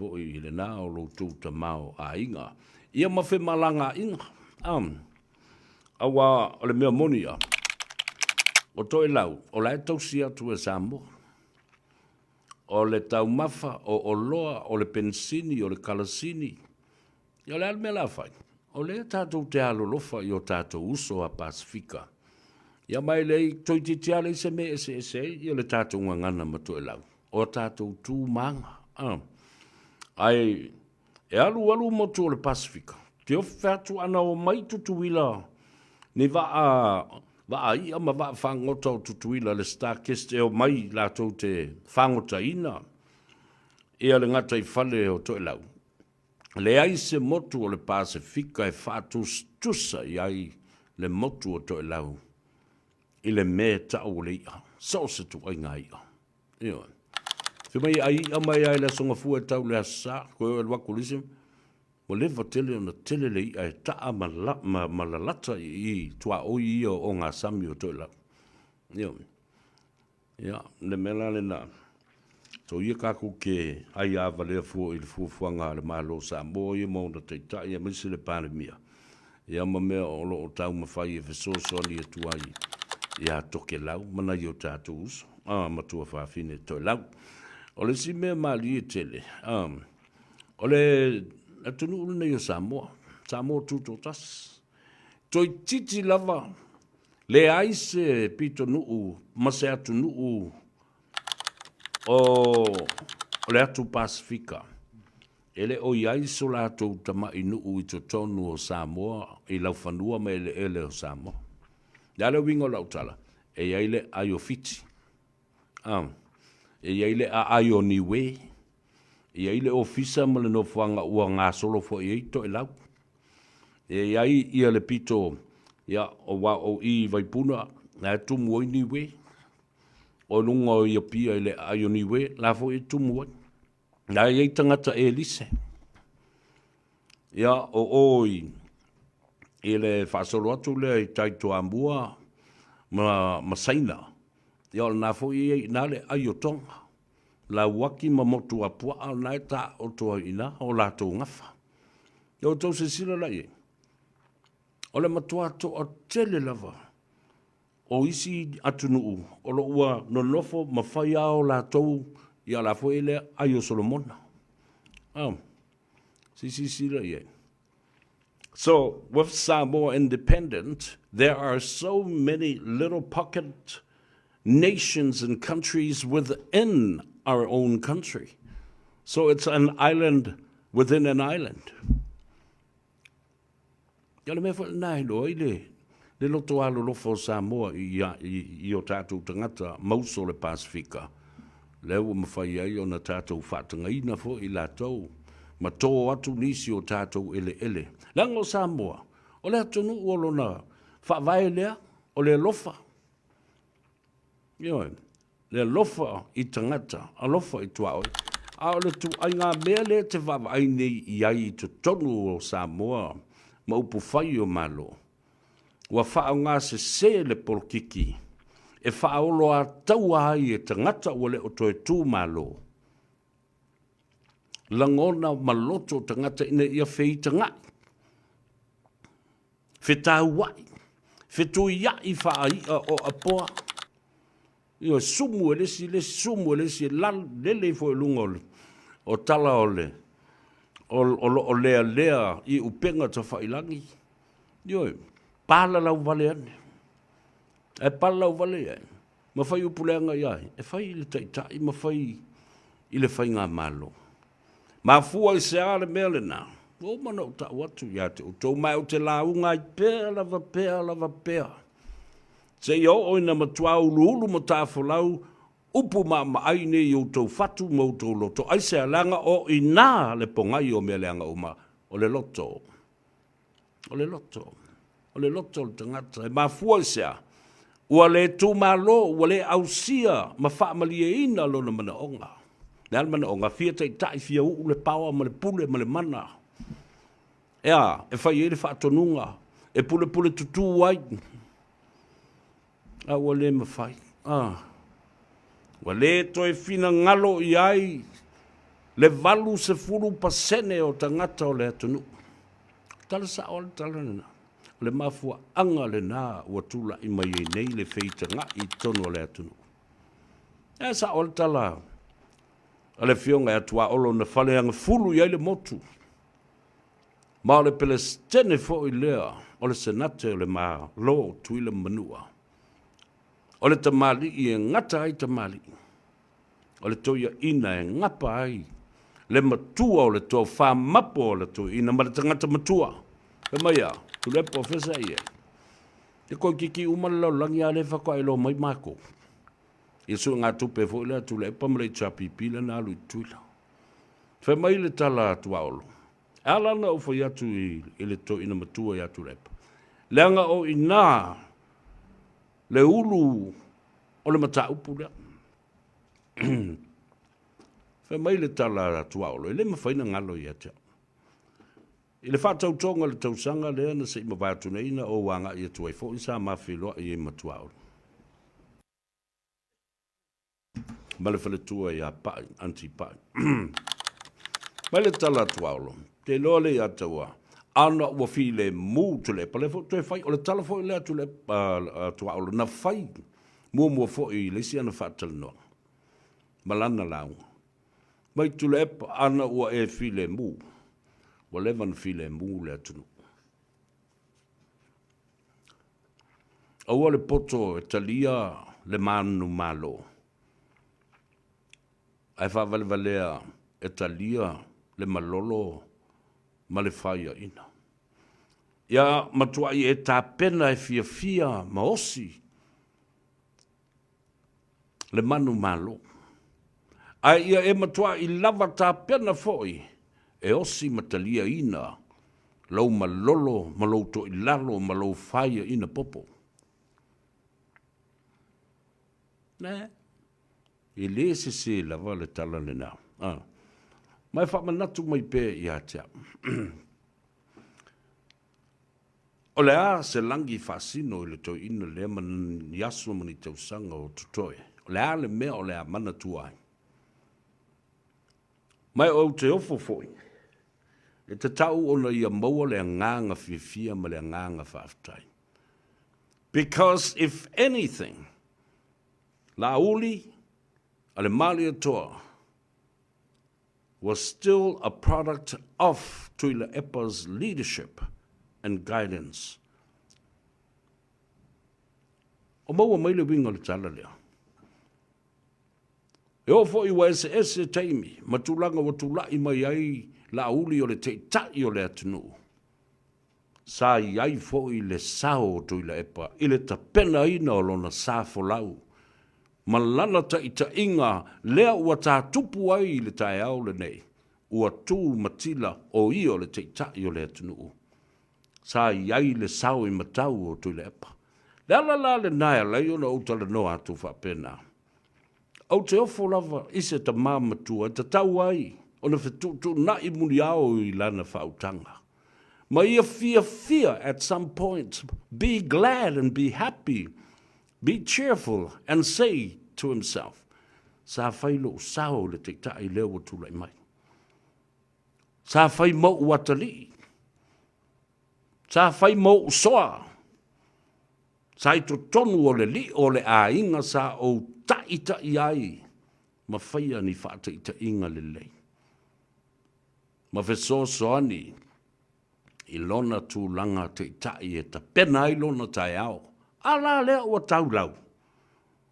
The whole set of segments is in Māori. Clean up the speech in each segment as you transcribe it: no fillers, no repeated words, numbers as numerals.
po i le nā o lo tū ta mau a inga. Ia mawhi malanga inga. Awa o le mea moni a. O toi lau, o lai tausi atu e Samoa. O le tau mafa, o loa, o le pensini, o le kalasini. Ia le almea la fai. O le tātou te alolofa i o tātou uso a Pasifika. Ia mai lei toi te tiale se me ese, ia le tātou ngangana ma toi lau. O tātou tū manga. Ai, e alu motu o le Pasifika. Te ofatu ana o mai tutuila. Ni va ia ma va whangota o tutuila le Starkist e o mai lātou te whangota ina. Ia le ngata i whale o toi lau. Le ai se motu o le Pasifika e whātu stusa i ai le motu o toi lau. I le me tau o le ia. Sao se tu ai ngai ia. Ia. Whimai ai ia mai ai le songa fua e tau le asa. Koe o le wakulisim. O lewa tele o na tele le ia e taa malalata i tua oi ia o ngā sami o toi lau. Ia. Ia. Le mela le na. So ia kako ke ai awa lea fua i le fuafuanga le malō Samoa ia mauna teita ia misi le pandemia. Ia ma mea o lo o tau mawhai e fesooso ali e tuai. Ia toke lau, mana i o tātou uso. Matua whawhine toi lau. O le si mea mali e tele. O le atunu'u nei o Samoa. Samoa tuto tas. Toi titi lava. Le aise pito nu'u, mase atunu'u. O le atu Pasifika. Ele o iai so lātou tama i nu'u i to tonu o Samoa. I lau whanua me ele o Samoa. Ia le wingo lau tala. E iai le ai o fiti. E iai le a ai o niwe. E iai le ofisa ma le no whanga ua ngā solo fo i eito e lau. E iai ia le pito ia o wa o i vaipuna. Na e tumu o i niwe. O lunga o ia pia i le ai o niwe. La fo i tumu o. Na iai tangata e lise. Ia o oi. I le whaasolo atu le i taito ambua ma saina. Ia o na fo i na le ai o tonga. La waki ma motu a pua na e ta o toa ina o la tau ngafa. Ia o tau se sila la i. O le matua to o tele lava. O isi atunu'u. O lo ua no nofo ma whai ao la tau ia la fo i le ai o Solomona. Sila i. So, with Samoa independent, there are so many little pocket nations and countries within our own country. So it's an island within an island. Ia le mea wha nai loa i le loto alo lofo Samoa i o tātou tangata mauso le Pasifika. Leo mawhai ai o na tātou whātangaina fo i lātou. Ma tō atu nisi o tātou ele. Lango Samoa, o le atunu o lona whawai lea, o le lofa. Ioe, le lofa i tangata, a lofa i tuaoi. A o le tu ai ngā mea le te whawai nei i ai i te tonu o Samoa, ma upu whai o malō. Ua whao ngā se le polokiki, e whaolo a tau ai e tangata o le o toi tū malō. Langona maloto tangata ina ia feita ngai. Fetau wai. Fetu ia i whaai o apoa. Ia sumu sumu lele fo lunga o tala ole. O lea i upenga ta whailangi. Ia pala lau vale ane. E pala lau vale ane. Ma whai upuleanga iai. E whai le taitai, ma whai i le whai ngā malo. Ma fua i se ale mele na. O mana o ta watu ya te o tau mai o te launga i pēa lava pēa. Se i o ina matua ulu mo ta folau upu ma aine i o tau fatu mo tau loto. Ai se alanga o ina le pongai o meleanga uma. O le loto. O le loto le tangata. Ma fua i se a. Ua le tu malo, ua le ausia ma wha malie ina lona mana onga. Nel mana o ngā fia tei tai fia uu le paua ma le pule ma le mana. Ea, e whai ere whaatonunga, e pule tutu wai. A ua le ma whai. Ua le toi fina ngalo i ai, Le valu se fulu pasene o tangata o le atunu'u. Tala sa o le tala na. Le mafua anga le nā ua tula i mai e nei le feitanga i tonu o le atunu'u. E sa o le tala. A le fionga atua olo na fale anga fulu i le motu. Ma o le pelestene fo i lea o le senate o le malō tuila manua. O le tamali i e ngata ai tamali. O le toia ina e ngapa ai. Le matua o le toa whamapo o le toa ina ma le tangata matua. E mai a, tu le profesa i e. E koi kiki umalau langi a le whakailo mai mako. I su ngā tupe fo ilea tu le pamale chapi pila na alu i tuila. Whai mai le tala atua olo. Ala na ufa i atu i le toa ina matua i atu lepa. Leanga o ina le ulu o le mata upu lea. Whai mai le tala atua olo. I le mawhaina ngalo i atua. I le whātau tonga le tausanga lea na se ima vātu na ina o wanga i atua i fo i sa mawhiloa i e matua olo. Ma le whaletua i a pai, anti pai. Mai le tala atua olo. Te loa le ataua. Ana ua fi le mū tu le pa le fo tu e whai. O le tala fo i lea tu le atua olo. Na whai. Mua fo i le si ana whātala noa. Malana launga. Mai tu le epa ana ua e fi le mū. Wa levan fi le mū le atunu. Aua le poto e talia le manu malō. Ai whavalea e talia le malolo ma le whaia ina. Ia matua i e tā pena e fia maosi le manu malō. Ai ia e matua i lava tā pena foi e osi matalia ina lau malolo, malou to i lalo, malou whaia ina popo. Ne? I le se lava le tala le nā. Mai whamanatu mai pē i atea. O le a se langi whasino i le tau ina le man yasu mani tausanga o tutoe. O le a le mea o le a mana tuai. Mai o te ofo foi. E te tau ona ia maua le nganga fia ma le nganga whaftai. Because if anything, la uli, ale malia toa, was still a product of Tuila Epa's leadership and guidance. O maua maile winga le tala lea. E ofo i wa ese taimi, matulanga wa tulai mai ai la uli o le te tai o le atunu'u. Sa iai fo i le sao o Tuila Epa, i le tapena ina o lona sa folau. Malana ta inga lea ua tā tupu ai le tae au le nei. Ua tū matila o i o le te tai o le atunu'u. Sa iai le sao i matau o Tuila Epa. Le ala le naia lei ona utala noa atu whapena. Au te ofo lava ise ta māmatua ta tau ai. Ona whetutu na i muni au i lana whautanga. Ma ia fia at some point. Be glad and be happy. Be cheerful and say to himself, sa whailo sao le te tai leo tulai mai. Sa whai mo watali. Sa whai mo soa. Sa i to tonu o le li o le a inga sa o ta ai. Ma whaia ni whaata ita inga le lei. Ma wheso soani. I lona tu langa te tai e ta pena i lona tai au. Ala lea ua tau lau.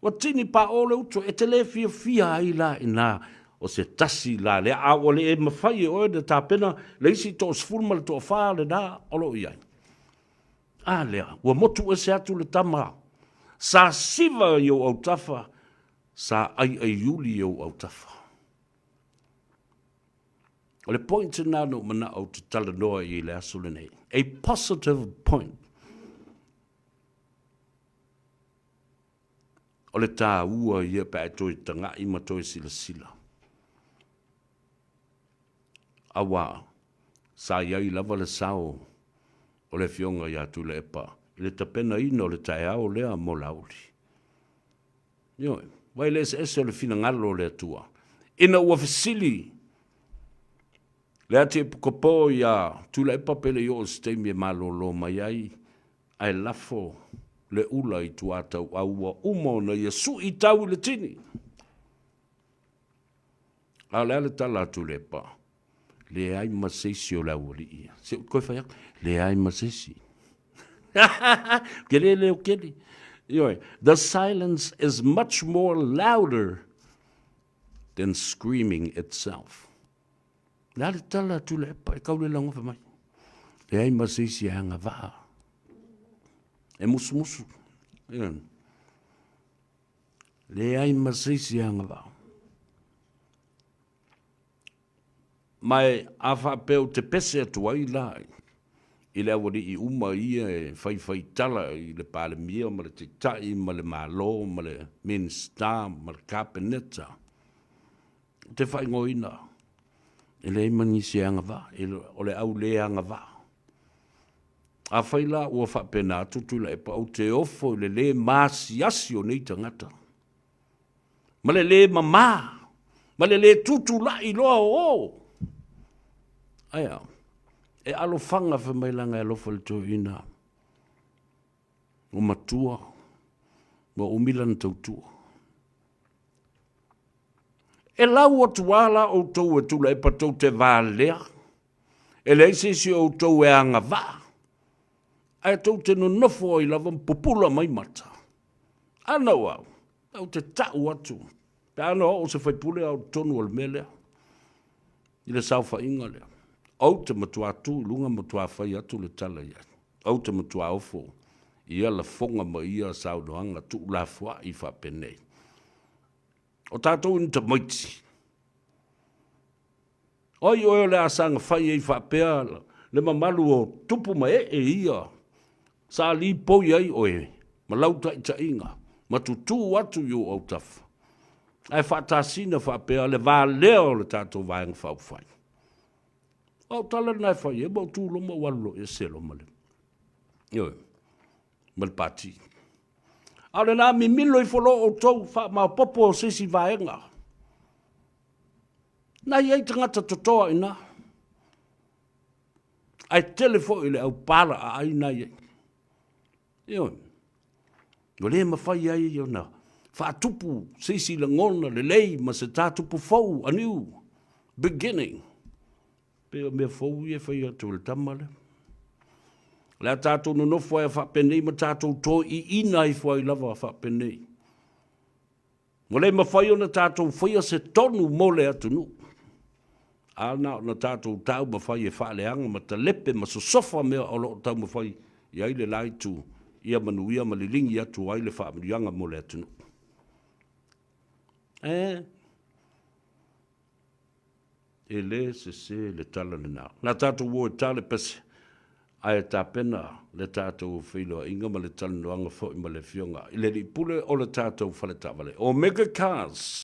Wa tini pa ole uto e te le fia ai la ina o se tasi la lea a ole e mawhai o e de tā pena le isi tō sfulma le tō whaa le nā olo iai. A lea, ua motu e se atu le tama. Sa siva i o au tafa, sa ai yuli i o au tafa. O le point nā no mana au te tala noa i le aso le nei. A positive point. O le tā ua ia pa e toi tanga i ma toi sila. Awa, sa iai lava le sao o le fionga ia tu le epa. I le tapena ina o le tae au lea mo lauli. Ioe, wai le ese o le fina ngalo le atua. Ina ua sili Le ati pukopo ia tula e papele i o stemi e malō mai ai, ai lafo le ula i tuatau aua umo na ia su i tau le tini. A le ale tala atu le pa. Le ai maseisi o la uri ia. Se koe whaiak, le ai maseisi. Kere leo kere. The silence is much more louder than screaming itself. Le ale tala atu le pa, e kau le lango whamai. Le ai maseisi hanga waa. E musu musu. Le ai maseisi hanga waa. Mai a whapeo te pese atu ai lai. I le awari i uma ia e whai tala i le pāle mia, ma le te tai, ma le malō, ma le minsta, ma le kāpeneta. Te whai ngoina. I le imani se anga wā, o le au le anga wā. A whai la ua whapena atutu la e pa au te ofo i le māsi asi o nei tangata. Ma le mamā, ma le tutu la i loa o. Aia, e alo whanga whamailanga e lofa le tō ina. O matua, o umilan tautua. E lau atu wala o tau e tula e patou te vālea. E leise si o tau e anga vā. Ai tau te no nofo i lava popula mai mata. Ana wau, au te tau atu. Pe ana o se whaipule au tonu al melea. I le sauwha inga lea. Au te matua atu, lunga matua whai atu le tala ia. Au te matua ofo, ia la fonga ma ia saudoanga tu la fua i whapenei. O tātou ni te maiti. Oi le asanga whai e whapea, le mamalu o tupu ma e ia. Sa li poi ai oe, ma lauta i ta inga, ma tutu atu yu au tafa. Ai whatasina whapea, le vā leo le tātou vāenga whauwhai. O tala nai whai e mau tūlo ma walo e selo male. Ioi, mal pati. Ale nā mi milo i wholo o tau wha ma popo o sisi vaenga. Nā iei tangata totoa ina. Ai telefo i le au para a ai nā iei. Ioi, no le ma whai ai iau na. Wha tupu sisi le ngona le lei ma se tā tupu fau a new beginning. Pea mea fau e whai atu le tamale. Le a tātou no nofo e whapenei ma tātou tō i ina i whai lava a whapenei. Mo le ma whai o na tātou whaia se tonu mo le atunu'u. Ana na tātou tau ma whai e whaaleanga ma ta lepe ma so sofa mea o loo tau ma whai i aile laitu ia manuia ma li lingi atu aile whaamirianga mo le atunu'u. E le se le tala le nā. Nā tātou wo e tale pese. Ai tā pena le tātou whiloa inga ma le tala noanga fo i ma le fionga. I le li pule o le tātou whale tāwale. O mega cars.